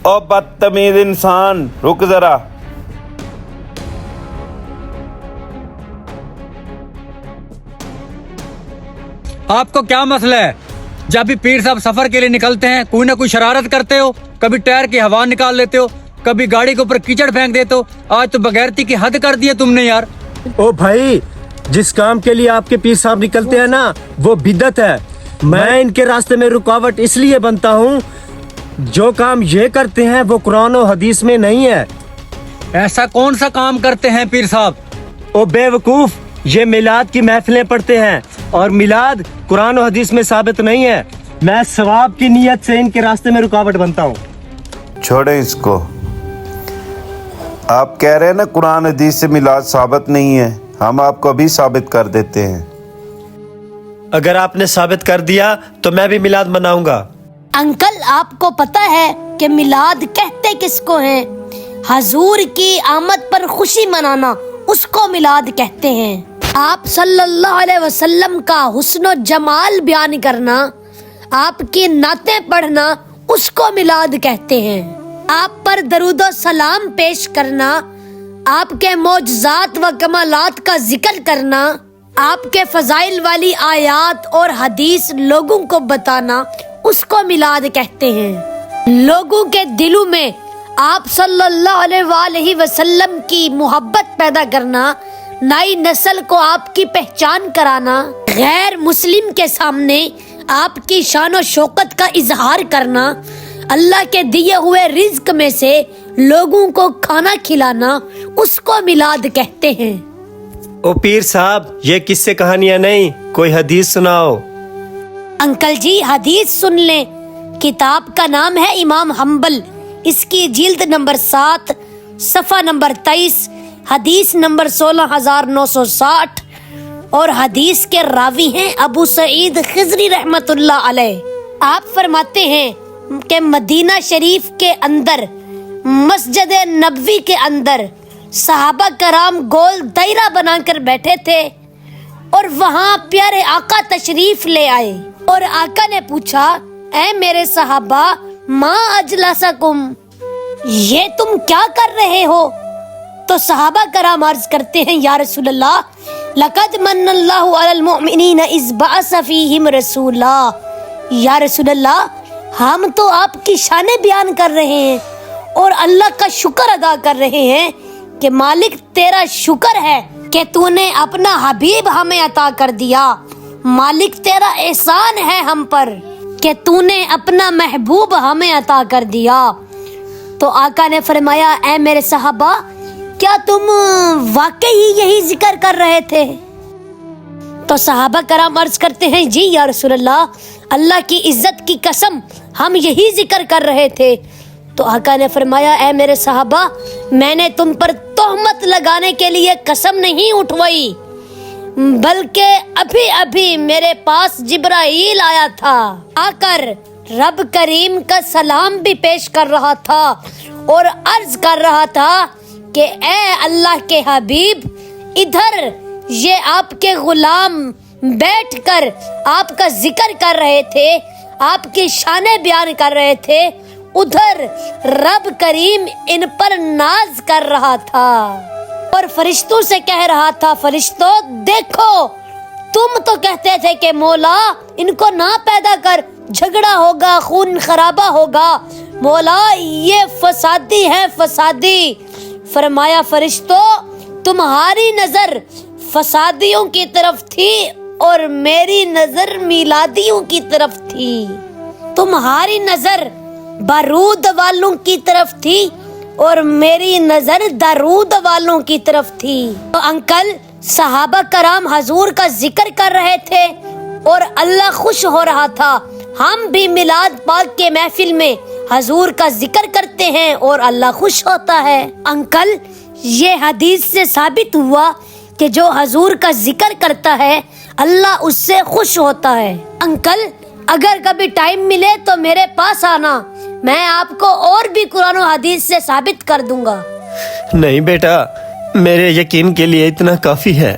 ओ बदतमीज इंसान, रुक जरा। आपको क्या मसला है? जब भी पीर साहब सफर के लिए निकलते हैं कोई ना कोई शरारत करते हो, कभी टायर की हवा निकाल लेते हो, कभी गाड़ी के ऊपर कीचड़ फेंक देते हो। आज तो बगैरती की हद कर दी है तुमने यार। ओ भाई, जिस काम के लिए आपके पीर साहब निकलते हैं ना वो बिदअत है। मैं इनके रास्ते में रुकावट इसलिए बनता हूँ, जो काम ये करते हैं वो कुरान और हदीस में नहीं है। ऐसा कौन सा काम करते हैं पीर साहब? ओ बेवकूफ, ये मिलाद की महफिलें पढ़ते हैं और मिलाद कुरान और हदीस में साबित नहीं है। मैं सवाब की नीयत से इनके रास्ते में रुकावट बनता हूँ। छोड़े इसको। आप कह रहे हैं ना कुरान हदीस से मिलाद साबित नहीं है, हम आपको अभी साबित कर देते हैं। अगर आपने साबित कर दिया तो मैं भी मिलाद मनाऊंगा। अंकल, आपको पता है कि मिलाद कहते किसको हैं? हजूर की आमद पर खुशी मनाना, उसको मिलाद कहते हैं। आप सल्लल्लाहु अलैहि वसल्लम का हुस्न जमाल बयान करना, आपकी नातें पढ़ना, उसको मिलाद कहते हैं। आप पर दरूदो सलाम पेश करना, आपके मौजज़ात व कमालात का जिक्र करना, आपके फजाइल वाली आयात और हदीस लोगों को बताना, उसको मिलाद कहते हैं। लोगों के दिलों में आप सल्लल्लाहु अलैहि वसल्लम की मोहब्बत पैदा करना, नई नस्ल को आपकी पहचान कराना, गैर मुस्लिम के सामने आपकी शान और शौकत का इजहार करना, अल्लाह के दिए हुए रिज्क में से लोगों को खाना खिलाना, उसको मिलाद कहते हैं। ओ पीर साहब, ये किस्से कहानियां नहीं, कोई हदीस सुनाओ। अंकल जी, हदीस सुन लें। किताब का नाम है इमाम हम्बल, इसकी जिल्द नंबर 7, सफ़ा नंबर 23, हदीस नंबर 16,960 और हदीस के रावी हैं अबू सईद खिजरी रहमतुल्लाह अलैह। आप फरमाते हैं कि मदीना शरीफ के अंदर मस्जिद नबवी के अंदर सहाबा कराम गोल दायरा बनाकर बैठे थे और वहाँ प्यारे आका तशरीफ ले आए और आका ने पूछा, ऐ मेरे सहाबा, माँ अजलसकुम, ये तुम क्या कर रहे हो? तो सहाबा कराम अर्ज करते हैं, या रसूलल्लाह, लक़द मन्नल्लाहु अलल मुमिनीन इज़ बअस फ़ीहिम रसूला। या रसूलल्लाह, हम तो आपकी शाने बयान कर रहे हैं और अल्लाह का शुक्र अदा कर रहे हैं कि मालिक तेरा शुक्र है कि तूने अपना हबीब हमें अता कर दिया। मालिक तेरा एहसान है हम पर कि तूने अपना महबूब हमें अता कर दिया। तो आका ने फरमाया, ऐ मेरे सहाबा, क्या तुम वाकई यही जिक्र कर रहे थे? तो सहाबा कराम अर्ज करते हैं, जी या रसूलल्लाह, अल्लाह की इज्जत की कसम हम यही जिक्र कर रहे थे। तो आका ने फरमाया, ऐ मेरे सहाबा, मैंने तुम पर तोहमत लगाने के लिए कसम नहीं उठवाई, बल्कि अभी अभी मेरे पास जिब्राईल आया था, आकर रब करीम का सलाम भी पेश कर रहा था और अर्ज कर रहा था कि ऐ अल्लाह के हबीब, इधर ये आपके गुलाम बैठकर आपका जिक्र कर रहे थे, आपकी शाने बयान कर रहे थे, उधर रब करीम इन पर नाज कर रहा था और फरिश्तों से कह रहा था, फरिश्तों देखो, तुम तो कहते थे कि मौला इनको ना पैदा कर, झगड़ा होगा, खून खराबा होगा, मौला ये फसादी है, फसादी। फरमाया, फरिश्तों तुम्हारी नजर फसादियों की तरफ थी और मेरी नजर मिलादियों की तरफ थी। तुम्हारी नजर बारूद वालों की तरफ थी और मेरी नजर दारूद वालों की तरफ थी। तो अंकल, सहाबा कराम हजूर का जिक्र कर रहे थे और अल्लाह खुश हो रहा था। हम भी मिलाद पाक के महफिल में हजूर का जिक्र करते हैं और अल्लाह खुश होता है। अंकल, ये हदीस से साबित हुआ कि जो हजूर का जिक्र करता है अल्लाह उससे खुश होता है। अंकल, अगर कभी टाइम मिले तो मेरे पास आना, मैं आपको और भी कुरान और हदीस से साबित कर दूंगा। नहीं बेटा, मेरे यकीन के लिए इतना काफी है।